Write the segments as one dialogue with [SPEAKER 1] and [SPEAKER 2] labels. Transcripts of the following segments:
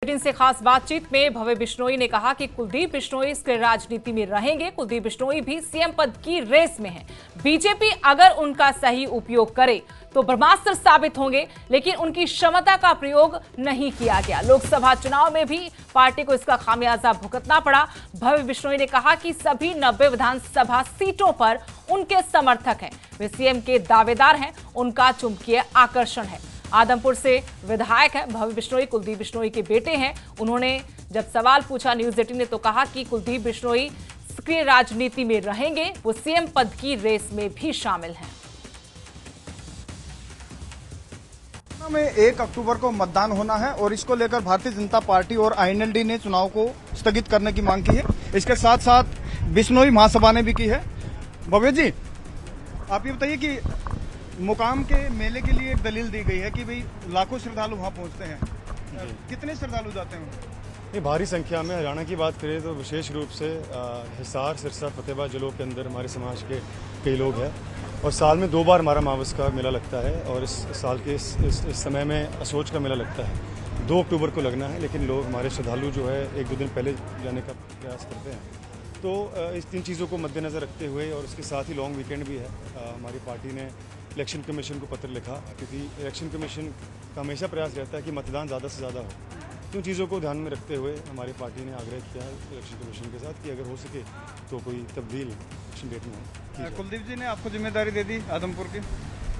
[SPEAKER 1] 18 से खास बातचीत में भव्य बिश्नोई ने कहा कि कुलदीप बिश्नोई इसके राजनीति में रहेंगे। कुलदीप बिश्नोई भी सीएम पद की रेस में हैं। बीजेपी अगर उनका सही उपयोग करे तो ब्रह्मास्त्र साबित होंगे, लेकिन उनकी क्षमता का प्रयोग नहीं किया गया। लोकसभा चुनाव में भी पार्टी को इसका खामियाजा भुगतना पड़ा। भव्य बिश्नोई ने कहा कि सभी 90 विधानसभा सीटों पर उनके समर्थक हैं। वे सीएम के दावेदार हैं, उनका चुंबकीय आकर्षण है। आदमपुर से विधायक है भव्य बिश्नोई, कुलदीप बिश्नोई के बेटे हैं। उन्होंने जब सवाल पूछा न्यूज 18 ने तो कहा कि कुलदीप बिश्नोई सक्रिय राजनीति में रहेंगे, वो सीएम पद की रेस में भी शामिल हैं।
[SPEAKER 2] में 1 अक्टूबर को मतदान होना है और इसको लेकर भारतीय जनता पार्टी और आईएनएलडी ने चुनाव को स्थगित करने की मांग की है। इसके साथ साथ बिश्नोई महासभा ने भी की है। भव्य जी, आप ये बताइए कि मुकाम के मेले के लिए एक दलील दी गई है कि भाई लाखों श्रद्धालु वहां पहुंचते हैं। कितने श्रद्धालु जाते हैं?
[SPEAKER 3] ये भारी संख्या में। हरियाणा की बात करें तो विशेष रूप से हिसार, सिरसा, फतेहाबाद जिलों के अंदर हमारे समाज के कई लोग हैं और साल में 2 बार हमारा मावस का मेला लगता है और इस साल के इस समय में असोच का मेला लगता है। 2 अक्टूबर को लगना है, लेकिन लोग हमारे श्रद्धालु जो है 1-2 दिन पहले जाने का प्रयास करते हैं। तो इस 3 चीज़ों को मद्देनज़र रखते हुए और उसके साथ ही लॉन्ग वीकेंड भी है, हमारी पार्टी ने इलेक्शन कमीशन को पत्र लिखा, क्योंकि इलेक्शन कमीशन का हमेशा प्रयास रहता है कि मतदान ज़्यादा से ज़्यादा हो। तो चीज़ों को ध्यान में रखते हुए हमारी पार्टी ने आग्रह किया है इलेक्शन कमीशन के साथ कि अगर हो सके तो कोई तब्दील इलेक्शन डेट में हो।
[SPEAKER 2] कुलदीप जी ने आपको जिम्मेदारी दे दी आदमपुर की?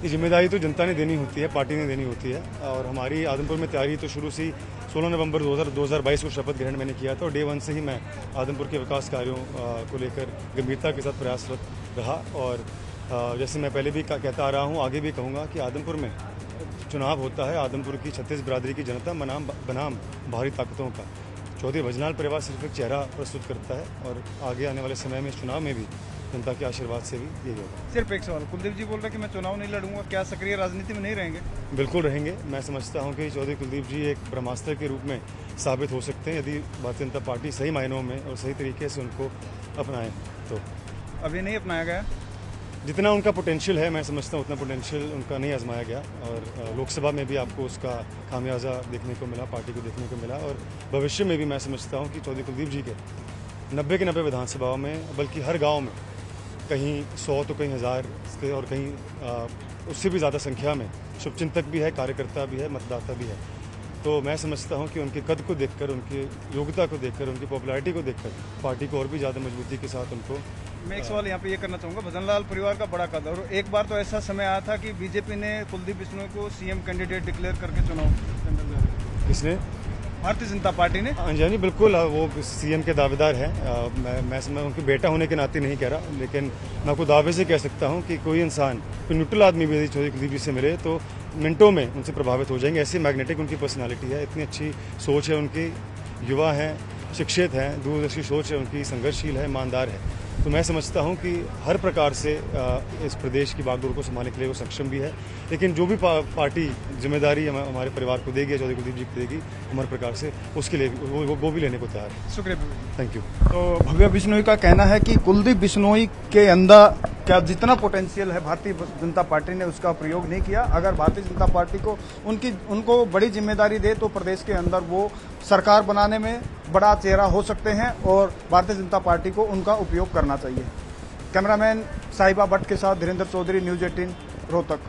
[SPEAKER 3] ये जिम्मेदारी तो जनता ने देनी होती है, पार्टी ने देनी होती है और हमारी आदमपुर में तैयारी तो शुरू से 16 नवंबर 2022 को शपथ ग्रहण मैंने किया था और डे 1 से ही मैं आदमपुर के विकास कार्यों को लेकर गंभीरता के साथ प्रयासरत रहा। और जैसे मैं पहले भी कहता आ रहा हूँ, आगे भी कहूँगा कि आदमपुर में चुनाव होता है आदमपुर की 36 बिरादरी की जनता बनाम बाहरी ताकतों का। चौधरी भजनलाल परिवार सिर्फ एक चेहरा प्रस्तुत करता है और आगे आने वाले समय में इस चुनाव में भी जनता के आशीर्वाद से भी यही होगा।
[SPEAKER 2] सिर्फ एक सवाल, कुलदीप जी बोल रहे हैं कि मैं चुनाव नहीं लड़ूंगा, क्या सक्रिय राजनीति में नहीं रहेंगे?
[SPEAKER 3] बिल्कुल रहेंगे। मैं समझता हूं कि चौधरी कुलदीप जी एक ब्रह्मास्त्र के रूप में साबित हो सकते हैं यदि भारतीय जनता पार्टी सही मायनों में और सही तरीके से उनको अपनाए तो।
[SPEAKER 2] अभी नहीं अपनाया गया?
[SPEAKER 3] जितना उनका पोटेंशियल है मैं समझता हूँ उतना पोटेंशियल उनका नहीं आजमाया गया और लोकसभा में भी आपको उसका खामियाजा देखने को मिला, पार्टी को देखने को मिला। और भविष्य में भी मैं समझता हूँ कि चौधरी कुलदीप जी के 90 के 90 विधानसभाओं में, बल्कि हर गाँव में कहीं 100 तो कहीं 1000 और कहीं उससे भी ज़्यादा संख्या में शुभचिंतक भी है, कार्यकर्ता भी है, मतदाता भी है। तो मैं समझता हूं कि उनके कद को देखकर, उनकी योग्यता को देखकर, उनकी पॉपुलैरिटी को देखकर पार्टी को और भी ज़्यादा मजबूती के साथ उनको।
[SPEAKER 2] मैं एक सवाल यहाँ पे ये करना चाहूँगा, भजनलाल परिवार का बड़ा कद और एक बार तो ऐसा समय आया था कि बीजेपी ने कुलदीप बिश्नोई को सीएम कैंडिडेट डिक्लेयर करके चुनाव।
[SPEAKER 3] किसने?
[SPEAKER 2] भारतीय जनता पार्टी ने।
[SPEAKER 3] हाँ जी, बिल्कुल वो सीएम के दावेदार हैं। मैं उनके बेटा होने के नाते नहीं कह रहा, लेकिन मैं आपको दावे से कह सकता हूं कि कोई इंसान, कोई न्यूट्रल आदमी भी यदि चौधरी कुलदीप जी से मिले तो मिनटों में उनसे प्रभावित हो जाएंगे। ऐसी मैग्नेटिक उनकी पर्सनालिटी है, इतनी अच्छी सोच है उनकी, युवा हैं, शिक्षित हैं, दूरदर्शी सोच है उनकी, संघर्षशील है, ईमानदार है। तो मैं समझता हूं कि हर प्रकार से इस प्रदेश की बागडोर को संभालने के लिए वो सक्षम भी है। लेकिन जो भी पार्टी जिम्मेदारी हमारे परिवार को देगी, चौधरी कुलदीप जी को देगी, हमारे प्रकार से उसके लिए वो भी लेने को तैयार है।
[SPEAKER 2] शुक्रिया,
[SPEAKER 3] थैंक यू।
[SPEAKER 2] तो भव्य बिश्नोई का कहना है कि कुलदीप बिश्नोई के अंदर क्या जितना पोटेंशियल है भारतीय जनता पार्टी ने उसका प्रयोग नहीं किया। अगर भारतीय जनता पार्टी को उनको बड़ी जिम्मेदारी दे तो प्रदेश के अंदर वो सरकार बनाने में बड़ा चेहरा हो सकते हैं और भारतीय जनता पार्टी को उनका उपयोग करना चाहिए। कैमरामैन साहिबा भट्ट के साथ धीरेन्द्र चौधरी, न्यूज 18 रोहतक।